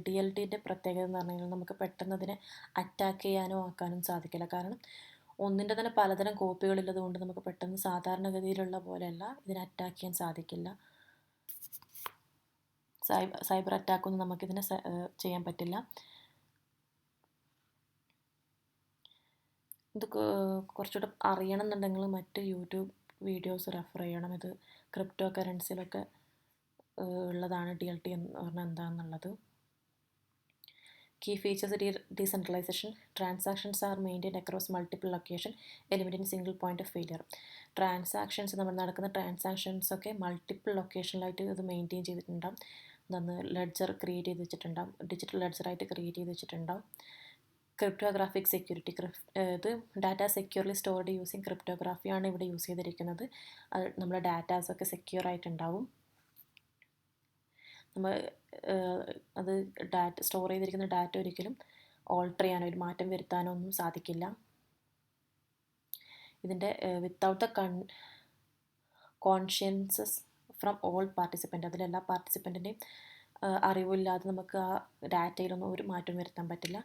DLTൻ്റെ പ്രത്യേകത എന്ന് പറഞ്ഞു കഴിഞ്ഞാൽ നമുക്ക് പെട്ടെന്ന് അതിനെ അറ്റാക്ക് ചെയ്യാനോ ആക്കാനും സാധിക്കില്ല. കാരണം ഒന്നിൻ്റെ തന്നെ പലതരം കോപ്പികളുള്ളത് കൊണ്ട് നമുക്ക് പെട്ടെന്ന് സാധാരണഗതിയിലുള്ള പോലെയല്ല ഇതിനെ അറ്റാക്ക് ചെയ്യാൻ സാധിക്കില്ല. സൈബർ അറ്റാക്കൊന്നും നമുക്കിതിനെ ചെയ്യാൻ പറ്റില്ല. ഇത് കുറച്ചുകൂടെ അറിയണമെന്നുണ്ടെങ്കിൽ മറ്റ് യൂട്യൂബ് വീഡിയോസ് റെഫർ ചെയ്യണം. ഇത് ക്രിപ്റ്റോ കറൻസിയിലൊക്കെ ഉള്ളതാണ് DLT എന്ന് പറഞ്ഞാൽ എന്താണെന്നുള്ളത്. Key features decentralization. Transactions are maintained across multiple location eliminating single point of failure. Transactions നമ്മൾ നടക്കുന്ന ട്രാൻസാക്ഷൻസൊക്കെ മൾട്ടിപ്പിൾ ലൊക്കേഷനിലായിട്ട് ഇത് മെയിൻറ്റെയിൻ ചെയ്തിട്ടുണ്ടാകും. ലെഡ്ജർ ക്രിയേറ്റ് ചെയ്ത് വെച്ചിട്ടുണ്ടാകും, ഡിജിറ്റൽ ലെഡ്ജറായിട്ട് ക്രിയേറ്റ് ചെയ്ത് വെച്ചിട്ടുണ്ടാകും. Cryptographic security. ഇത് ഡാറ്റ സെക്യൂർലി സ്റ്റോർഡ് യൂസിങ് ക്രിപ്റ്റോഗ്രാഫിയാണ് ഇവിടെ യൂസ് ചെയ്തിരിക്കുന്നത്. അത് നമ്മളെ ഡാറ്റാസൊക്കെ സെക്യൂർ ആയിട്ടുണ്ടാവും. നമ്മൾ അത് സ്റ്റോർ ചെയ്തിരിക്കുന്ന ഡാറ്റ ഒരിക്കലും ഓൾട്ടർ ചെയ്യാനോ ഒരു മാറ്റം വരുത്താനോ ഒന്നും സാധിക്കില്ല. ഇതിൻ്റെ without the consensus from all participant, അതിലെല്ലാ പാർട്ടിസിപ്പൻറ്റിൻ്റെയും അറിവില്ലാതെ നമുക്ക് ആ ഡാറ്റയിലൊന്നും ഒരു മാറ്റം വരുത്താൻ പറ്റില്ല.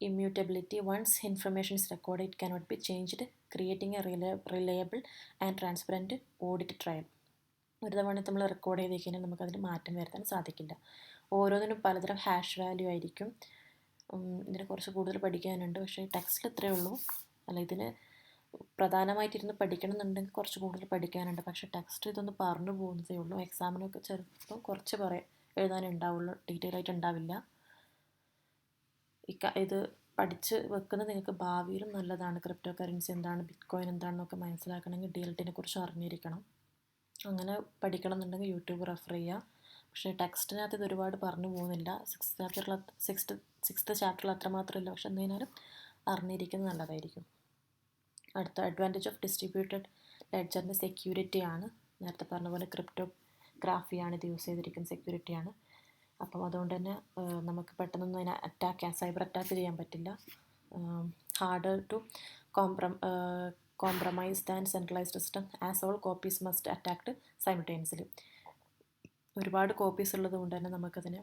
Immutability. Once information is recorded, it cannot be changed, creating a reliable and transparent audit trail. ഒരു തവണ നമ്മൾ റെക്കോർഡ് ചെയ്ത് കഴിഞ്ഞാൽ നമുക്കതിന് മാറ്റം വരുത്താൻ സാധിക്കില്ല. ഓരോന്നിനും പലതരം ഹാഷ് വാല്യൂ ആയിരിക്കും. ഇതിനെ കുറച്ച് കൂടുതൽ പഠിക്കാനുണ്ട്, പക്ഷേ ടെക്സ്റ്റിൽ ഇത്രയേ ഉള്ളൂ. അല്ല, ഇതിന് പ്രധാനമായിട്ടിരുന്ന് പഠിക്കണം എന്നുണ്ടെങ്കിൽ കുറച്ച് കൂടുതൽ പഠിക്കാനുണ്ട്. പക്ഷേ ടെക്സ്റ്റ് ഇതൊന്ന് പറഞ്ഞു പോകുന്നതേ ഉള്ളൂ. എക്സാമിനൊക്കെ ചിലപ്പോൾ കുറച്ച് എഴുതാനുണ്ടാവുള്ളൂ, ഡീറ്റെയിൽ ആയിട്ട് ഉണ്ടാവില്ല. ഇത് പഠിച്ച് വെക്കുന്നത് നിങ്ങൾക്ക് ഭാവിയിലും നല്ലതാണ്. ക്രിപ്റ്റോ കറൻസി എന്താണ്, ബിറ്റ്കോയിൻ എന്താണെന്നൊക്കെ മനസ്സിലാക്കണമെങ്കിൽ DLTനെ കുറിച്ച് അറിഞ്ഞിരിക്കണം. അങ്ങനെ പഠിക്കണം എന്നുണ്ടെങ്കിൽ യൂട്യൂബ് റെഫർ ചെയ്യുക. പക്ഷേ ടെക്സ്റ്റിനകത്ത് ഇത് ഒരുപാട് പറഞ്ഞു പോകുന്നില്ല. സിക്സ്ത് ചാപ്റ്ററിൽ അത്രമാത്രമില്ല, പക്ഷെ എന്തിനാലും അറിഞ്ഞിരിക്കുന്നത് നല്ലതായിരിക്കും. അടുത്ത അഡ്വാൻറ്റേജ് ഓഫ് ഡിസ്ട്രിബ്യൂട്ടഡ് ലെഡ്ജറിൻ്റെ സെക്യൂരിറ്റിയാണ്. നേരത്തെ പറഞ്ഞ പോലെ ക്രിപ്റ്റോഗ്രാഫിയാണ് ഇത് യൂസ് ചെയ്തിരിക്കുന്ന സെക്യൂരിറ്റിയാണ്. അപ്പം അതുകൊണ്ട് തന്നെ നമുക്ക് പെട്ടെന്നൊന്നും അതിനെ സൈബർ അറ്റാക്ക് ചെയ്യാൻ പറ്റില്ല. Harder to compromise than centralized system as all copies must attacked simultaneously. ഒരുപാട് കോപ്പീസ് ഉള്ളത് കൊണ്ട് തന്നെ നമുക്കതിനെ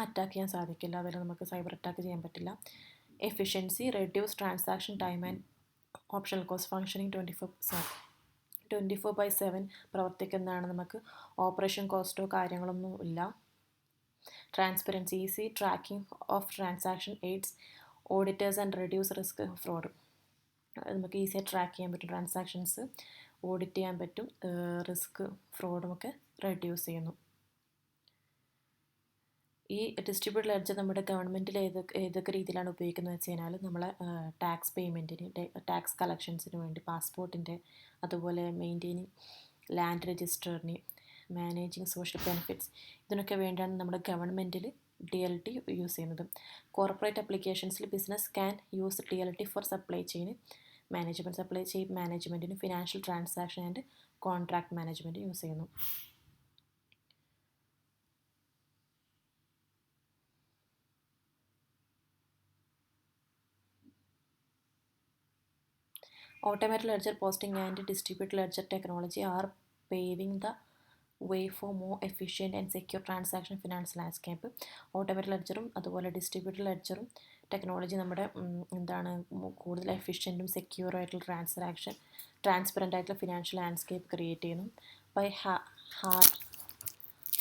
അറ്റാക്ക് ചെയ്യാൻ സാധിക്കില്ല. അതിൽ നമുക്ക് സൈബർ അറ്റാക്ക് ചെയ്യാൻ പറ്റില്ല. Efficiency. Reduce transaction time and optional cost. Functioning 24/7 പ്രവർത്തിക്കുന്നതാണ്. നമുക്ക് ഓപ്പറേഷൻ കോസ്റ്റോ കാര്യങ്ങളൊന്നും ഇല്ല. Transparency. Easy tracking of transaction AIDS auditors and reduce risk of fraud. നമുക്ക് ഈസിയായി ട്രാക്ക് ചെയ്യാൻ പറ്റും ട്രാൻസാക്ഷൻസ്, ഓഡിറ്റ് ചെയ്യാൻ പറ്റും, റിസ്ക് ഫ്രോഡുമൊക്കെ റെഡ്യൂസ് ചെയ്യുന്നു. ഈ ഡിസ്ട്രിബ്യൂട്ടഡ് ലെഡ്ജർ നമ്മുടെ ഗവൺമെൻറ്റിൽ ഏതൊക്കെ രീതിയിലാണ് ഉപയോഗിക്കുന്നത് വെച്ച് കഴിഞ്ഞാൽ നമ്മളെ ടാക്സ് പേയ്മെൻറ്റിന്, ടാക്സ് കളക്ഷൻസിന് വേണ്ടി, പാസ്പോർട്ടിൻ്റെ, അതുപോലെ മെയിൻറ്റെയിനിങ് ലാൻഡ് രജിസ്റ്ററിന്, മാനേജിങ് സോഷ്യൽ ബെനിഫിറ്റ്സ്, ഇതിനൊക്കെ വേണ്ടിയാണ് നമ്മുടെ ഗവൺമെൻറ്റിൽ DLT യൂസ് ചെയ്യുന്നത്. കോർപ്പറേറ്റ് അപ്ലിക്കേഷൻസിൽ business can use DLT for supply chain മാനേജ്മെൻറ്റിന്, financial transaction and contract management use ചെയ്യുന്നു. Automated ledger posting and distributed ledger technology are paving the way for more efficient and secure transaction finance landscape. Automatic ലെഡ്ജറും അതുപോലെ ഡിസ്ട്രിബ്യൂട്ടഡ് ലെഡ്ജറും ടെക്നോളജി നമ്മുടെ എന്താണ് കൂടുതൽ എഫിഷ്യൻറ്റും സെക്യൂർ ആയിട്ടുള്ള ട്രാൻസ്പെറൻ്റ് ആയിട്ടുള്ള ഫിനാൻഷ്യൽ ലാൻഡ്സ്കേപ്പ് ക്രിയേറ്റ് ചെയ്യുന്നു. By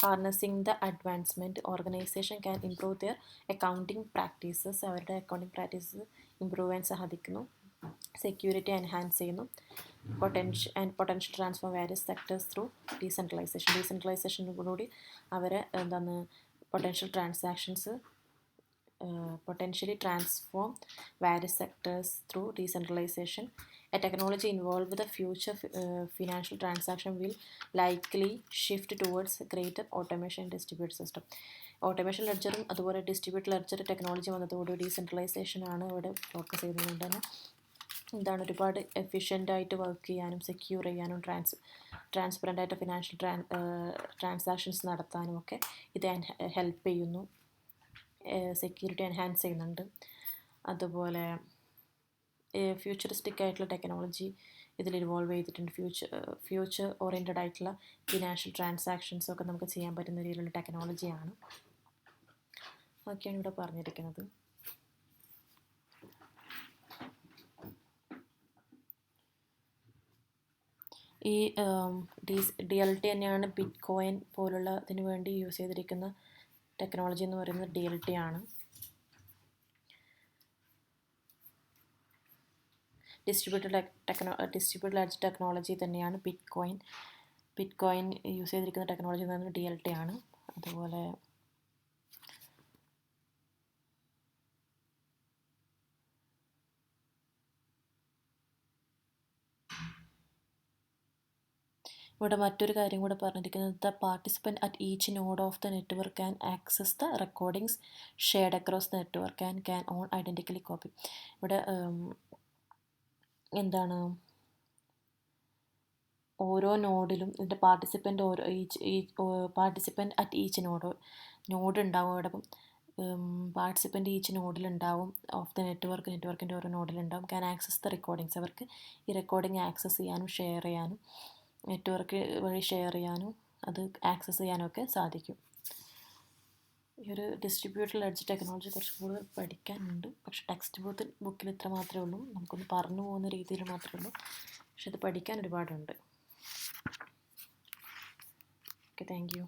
harnessing the advancement, organization can improve their accounting practices. അവരുടെ അക്കൗണ്ടിങ് പ്രാക്ടീസസ് ഇമ്പ്രൂവ് ചെയ്യാൻ സാധിക്കുന്നു. സെക്യൂരിറ്റി എൻഹാൻസ് ചെയ്യുന്നു. Potential transform various sectors through ഡീസെൻട്രലൈസേഷനോടുകൂടി അവർ എന്താണ് potential transactions potentially transform various sectors through decentralization. A technology involved with the future financial transaction will likely shift towards greater automation and distributed system. Automation ലെഡ്ജറും അതുപോലെ ഡിസ്ട്രിബ്യൂട്ട് ലെഡ്ജർ ടെക്നോളജി വന്നതോടുകൂടി ഡീസെൻട്രലൈസേഷനാണ് ഇവിടെ ഫോക്കസ് ചെയ്യുന്നതുകൊണ്ട് തന്നെ എന്താണ് ഒരുപാട് എഫിഷ്യൻ്റായിട്ട് വർക്ക് ചെയ്യാനും സെക്യൂർ ചെയ്യാനും ട്രാൻസ്പെറൻ്റ് ആയിട്ട് ഫിനാൻഷ്യൽ ട്രാൻസാക്ഷൻസ് നടത്താനും ഒക്കെ ഇത് ഹെൽപ്പ് ചെയ്യുന്നു. സെക്യൂരിറ്റി എൻഹാൻസ് ചെയ്യുന്നുണ്ട്. അതുപോലെ ഫ്യൂച്ചറിസ്റ്റിക് ആയിട്ടുള്ള ടെക്നോളജി ഇതിൽ ഇൻവോൾവ് ചെയ്തിട്ടുണ്ട്. ഫ്യൂച്ചർ ഓറിയൻറ്റഡ് ആയിട്ടുള്ള ഫിനാൻഷ്യൽ ട്രാൻസാക്ഷൻസൊക്കെ നമുക്ക് ചെയ്യാൻ പറ്റുന്ന രീതിയിലുള്ള ടെക്നോളജിയാണ്. അതൊക്കെയാണ് ഇവിടെ പറഞ്ഞിരിക്കുന്നത്. ഈ DLT തന്നെയാണ് ബിറ്റ് കോയിൻ പോലുള്ളതിന് വേണ്ടി യൂസ് ചെയ്തിരിക്കുന്ന ടെക്നോളജി എന്ന് പറയുന്നത് DLT ആണ്. ഡിസ്ട്രിബ്യൂട്ടഡ് ലെഡ്ജർ ടെക്നോളജി തന്നെയാണ് ബിറ്റ് കോയിൻ യൂസ് ചെയ്തിരിക്കുന്ന ടെക്നോളജി എന്ന് പറയുന്നത് DLT ആണ്. അതുപോലെ ഇവിടെ മറ്റൊരു കാര്യം കൂടെ പറഞ്ഞിരിക്കുന്നത് the participant at each node of the network can access the recordings shared across the network and can on identically copy. ഇവിടെ എന്താണ് ഓരോ നോഡിലും ഇതിൻ്റെ participant participant at each node ഉണ്ടാവും. അവിടെ അപ്പം പാർട്ടിസിപ്പൻ്റ് ഈച്ച് നോഡിലുണ്ടാവും ഓഫ് ദ നെറ്റ്വർക്കിൻ്റെ ഓരോ നോഡിലുണ്ടാവും. ക്യാൻ ആക്സസ് ദ റെക്കോർഡിങ്സ്, അവർക്ക് ഈ റെക്കോർഡിങ് ആക്സസ് ചെയ്യാനും ഷെയർ ചെയ്യാനും നെറ്റ്വർക്ക് വഴി ഷെയർ ചെയ്യാനും അത് ആക്സസ് ചെയ്യാനും ഒക്കെ സാധിക്കും. ഈ ഒരു ഡിസ്ട്രിബ്യൂട്ടഡ് ലെഡ്ജർ ടെക്നോളജി കുറച്ച് കൂടുതൽ പഠിക്കാനുണ്ട്. പക്ഷേ ടെക്സ്റ്റ് ബുക്കിൽ ഇത്ര മാത്രമേ ഉള്ളൂ, നമുക്കൊന്ന് പറഞ്ഞു പോകുന്ന രീതിയിൽ മാത്രമേ ഉള്ളൂ. പക്ഷെ അത് പഠിക്കാൻ ഒരുപാടുണ്ട്. Okay, thank you.